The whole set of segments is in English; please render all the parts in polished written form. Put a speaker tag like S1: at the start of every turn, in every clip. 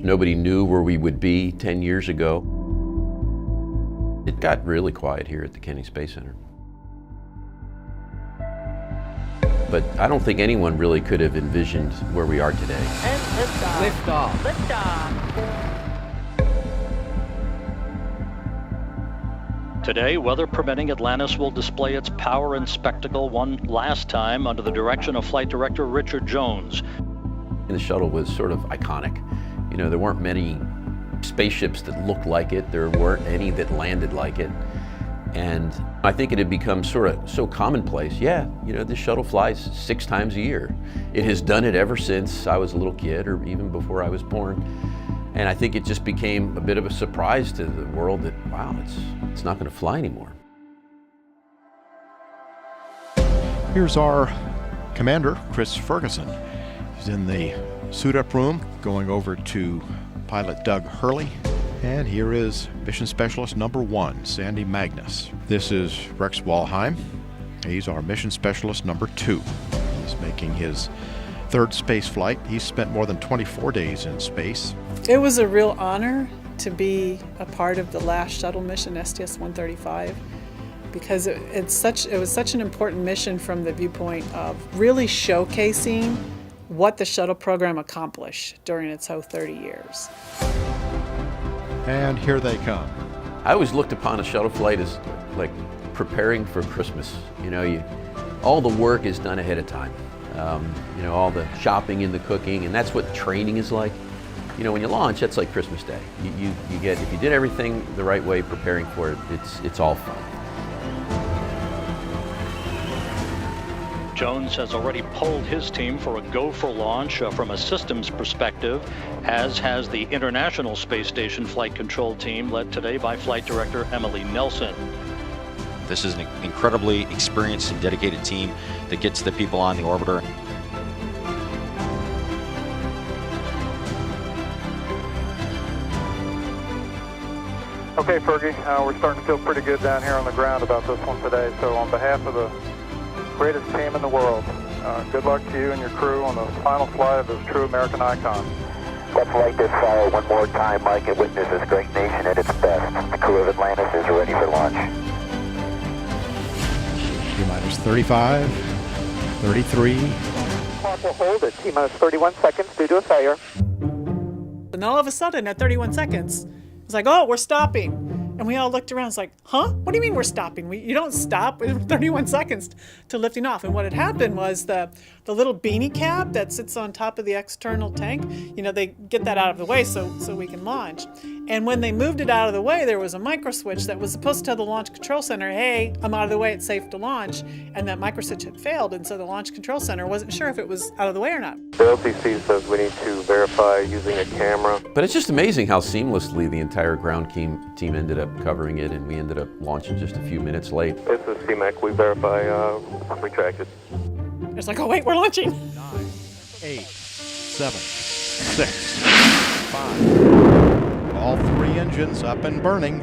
S1: Nobody knew where we would be 10 years ago. It got really quiet here at the Kennedy Space Center. But I don't think anyone really could have envisioned where we are today.
S2: And liftoff.
S3: Liftoff.
S2: Liftoff.
S4: Today, weather permitting, Atlantis will display its power and spectacle one last time under the direction of Flight Director Richard Jones.
S1: And the shuttle was sort of iconic. You know, there weren't many spaceships that looked like it. There weren't any that landed like it. And I think it had become sort of so commonplace. Yeah, you know, this shuttle flies 6 times a year. It has done it ever since I was a little kid, or even before I was born. And I think it just became a bit of a surprise to the world that, wow, it's not going to fly anymore.
S5: Here's our commander, Chris Ferguson. He's in the suit-up room, going over to pilot Doug Hurley. And here is Mission Specialist number 1, Sandy Magnus. This is Rex Walheim. He's our Mission Specialist number 2. He's making his 3rd space flight. He's spent more than 24 days in space.
S6: It was a real honor to be a part of the last shuttle mission, STS-135, because it was such an important mission from the viewpoint of really showcasing what the shuttle program accomplished during its whole 30 years.
S5: And here they come.
S1: I always looked upon a shuttle flight as like preparing for Christmas. You know, all the work is done ahead of time. You know, all the shopping and the cooking, and that's what training is like. You know, when you launch, that's like Christmas Day. You get, if you did everything the right way, preparing for it, it's all fun.
S4: Jones has already polled his team for a go for launch from a systems perspective, as has the International Space Station Flight Control team, led today by Flight Director Emily Nelson.
S7: This is an incredibly experienced and dedicated team that gets the people on the orbiter.
S8: Okay, Fergie, we're starting to feel pretty good down here on the ground about this one today. So on behalf of the greatest team in the world, good luck to you and your crew on the final flight of this true American icon.
S9: Let's light this fire one more time, Mike, and witness this great nation at its best. The crew of Atlantis is ready for launch.
S5: T-minus 35, 33.
S9: Clock will hold at T-minus 31 seconds due to a failure.
S6: And all of a sudden, at 31 seconds, it's like, oh, we're stopping. And we all looked around, it's like, huh? What do you mean we're stopping? You don't stop with 31 seconds to lifting off. And what had happened was the little beanie cap that sits on top of the external tank, you know, they get that out of the way so we can launch. And when they moved it out of the way, there was a micro switch that was supposed to tell the Launch Control Center, hey, I'm out of the way, it's safe to launch. And that micro switch had failed, and so the Launch Control Center wasn't sure if it was out of the way or not.
S8: The LTC says we need to verify using a camera.
S1: But it's just amazing how seamlessly the entire ground team ended up covering it, and we ended up launching just a few minutes late.
S8: This is CMAC, we verify retracted.
S6: It's like, oh wait, we're launching.
S5: 9, 8, 7, 6, 5. All 3 engines up and burning.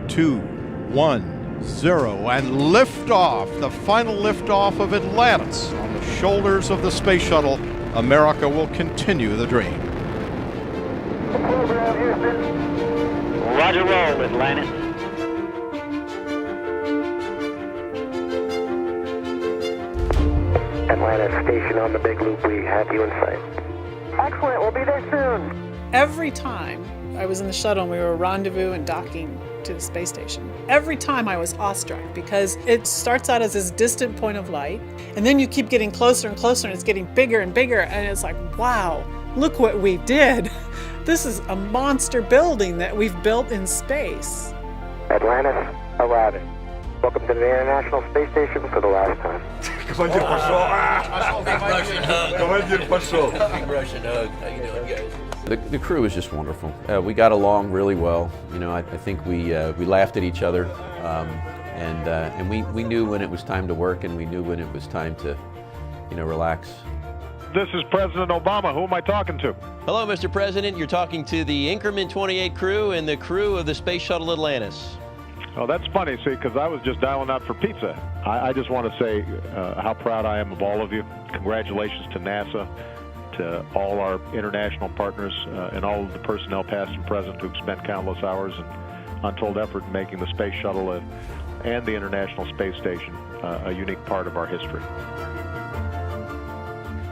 S5: 2, 1, 0, and liftoff. The final liftoff of Atlantis on the shoulders of the space shuttle. America will continue the dream.
S9: Program, Houston.
S4: Roger roll, Atlantis.
S9: Atlantis station on the big loop. We have you in sight. Excellent. We'll be there soon.
S6: Every time I was in the shuttle and we were rendezvous and docking to the space station, every time I was awestruck because it starts out as this distant point of light, and then you keep getting closer and closer, and it's getting bigger and bigger, and it's like, wow, look what we did. This is a monster building that we've built in space.
S9: Atlantis arriving. Welcome to the International Space Station for the last time.
S10: Командир пошел.
S1: Big Russian hug. How you doing, guys? The crew was just wonderful. We got along really well. You know, I think we laughed at each other, and we knew when it was time to work, and we knew when it was time to, you know, relax.
S8: This is President Obama. Who am I talking to?
S11: Hello, Mr. President. You're talking to the Increment 28 crew and the crew of the Space Shuttle Atlantis.
S8: Oh, that's funny, see, because I was just dialing out for pizza. I just want to say how proud I am of all of you. Congratulations to NASA.
S3: all our international partners and all of the personnel past and present who've spent countless hours and untold effort in making the Space Shuttle and the International Space Station a unique part of our history.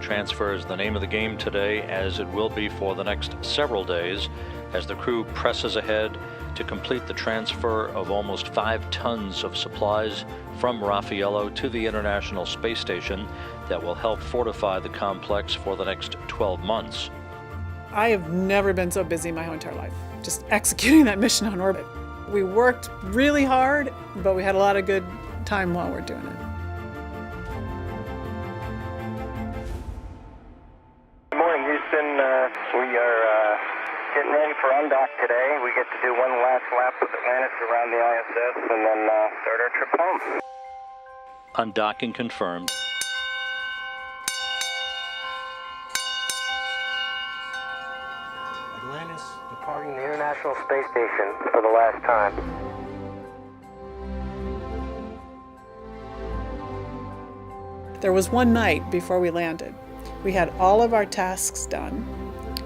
S4: Transfer is the name of the game today, as it will be for the next several days, as the crew presses ahead to complete the transfer of almost 5 tons of supplies from Raffaello to the International Space Station that will help fortify the complex for the next 12 months.
S6: I have never been so busy my whole entire life, just executing that mission on orbit. We worked really hard, but we had a lot of good time while we're doing it.
S9: Good morning, Houston. We are getting ready for undock today. We get to do one last lap with Atlantis around the ISS and then start our trip home.
S4: Undocking confirmed.
S9: Atlantis departing the International Space Station for the last time.
S6: There was one night before we landed. We had all of our tasks done.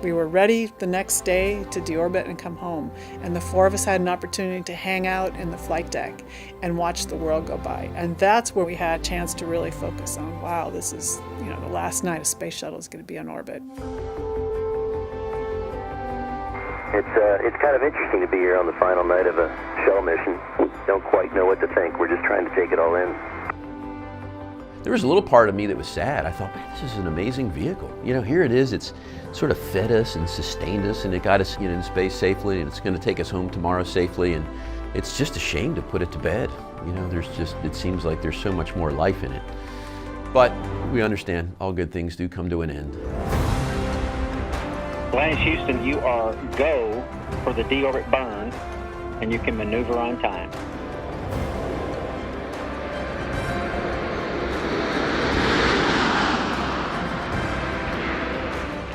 S6: We were ready the next day to deorbit and come home, and the 4 of us had an opportunity to hang out in the flight deck and watch the world go by. And that's where we had a chance to really focus on, wow, this is, the last night a space shuttle is going to be on orbit.
S9: It's kind of interesting to be here on the final night of a shuttle mission. Don't quite know what to think. We're just trying to take it all in.
S1: There was a little part of me that was sad. I thought, man, this is an amazing vehicle. Here it is. It's sort of fed us and sustained us, and it got us in space safely, and it's going to take us home tomorrow safely. And it's just a shame to put it to bed. It seems like there's so much more life in it. But we understand all good things do come to an end.
S10: Atlantis Houston, you are go for the deorbit burn, and you can maneuver on time.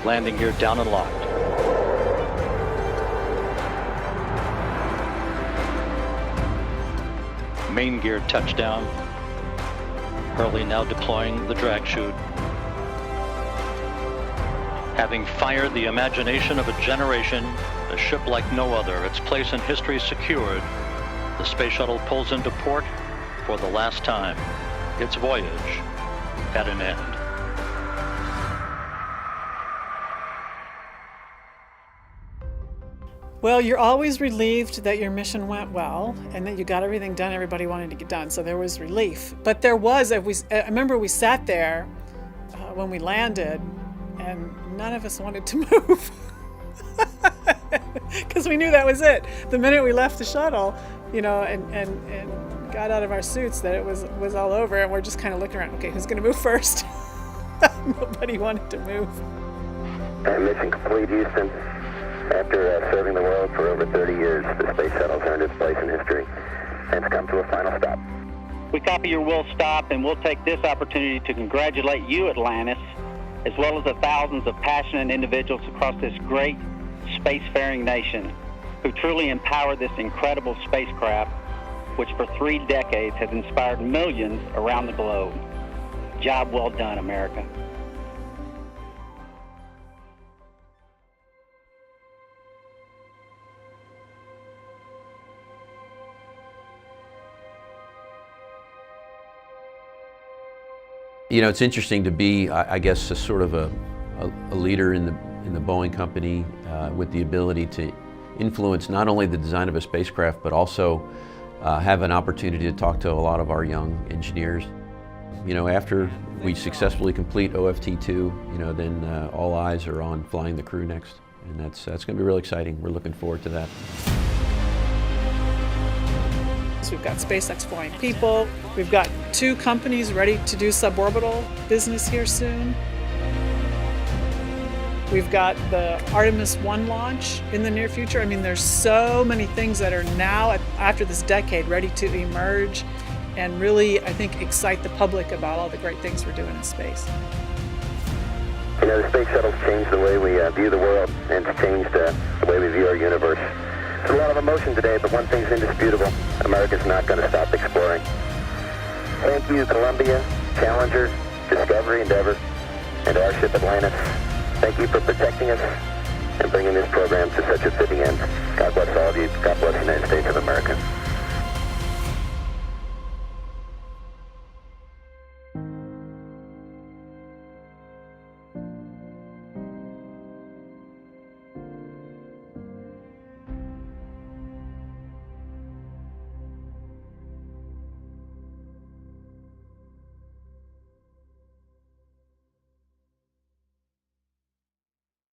S4: Landing gear down and locked. Main gear touchdown. Hurley now deploying the drag chute. Having fired the imagination of a generation, a ship like no other, its place in history secured, the Space Shuttle pulls into port for the last time. Its voyage at an end.
S6: Well, you're always relieved that your mission went well and that you got everything done everybody wanted to get done, so there was relief. But there was, I remember we sat there when we landed, and none of us wanted to move because we knew that was it. The minute we left the shuttle, and got out of our suits, that it was all over, and we're just kind of looking around. Okay, who's going to move first? Nobody wanted to move.
S9: Mission complete, Houston. After serving the world for over 30 years, the Space Shuttle's earned its place in history and it's come to a final stop.
S10: We copy your will stop, and we'll take this opportunity to congratulate you, Atlantis, as well as the thousands of passionate individuals across this great spacefaring nation who truly empowered this incredible spacecraft, which for 3 decades has inspired millions around the globe. Job well done, America.
S1: It's interesting to be, I guess, a sort of a leader in the Boeing company with the ability to influence not only the design of a spacecraft, but also have an opportunity to talk to a lot of our young engineers. After we successfully complete OFT2, then all eyes are on flying the crew next, and that's going to be really exciting. We're looking forward to that.
S6: So we've got SpaceX flying people. We've got 2 companies ready to do suborbital business here soon. We've got the Artemis 1 launch in the near future. There's so many things that are now, after this decade, ready to emerge and really, I think, excite the public about all the great things we're doing in space.
S9: The Space Shuttle's changed the way we view the world, and it's changed the way we view our universe. There's a lot of emotion today, but one thing's indisputable. America's not going to stop exploring. Thank you, Columbia, Challenger, Discovery, Endeavour, and our ship Atlantis. Thank you for protecting us and bringing this program to such a fitting end.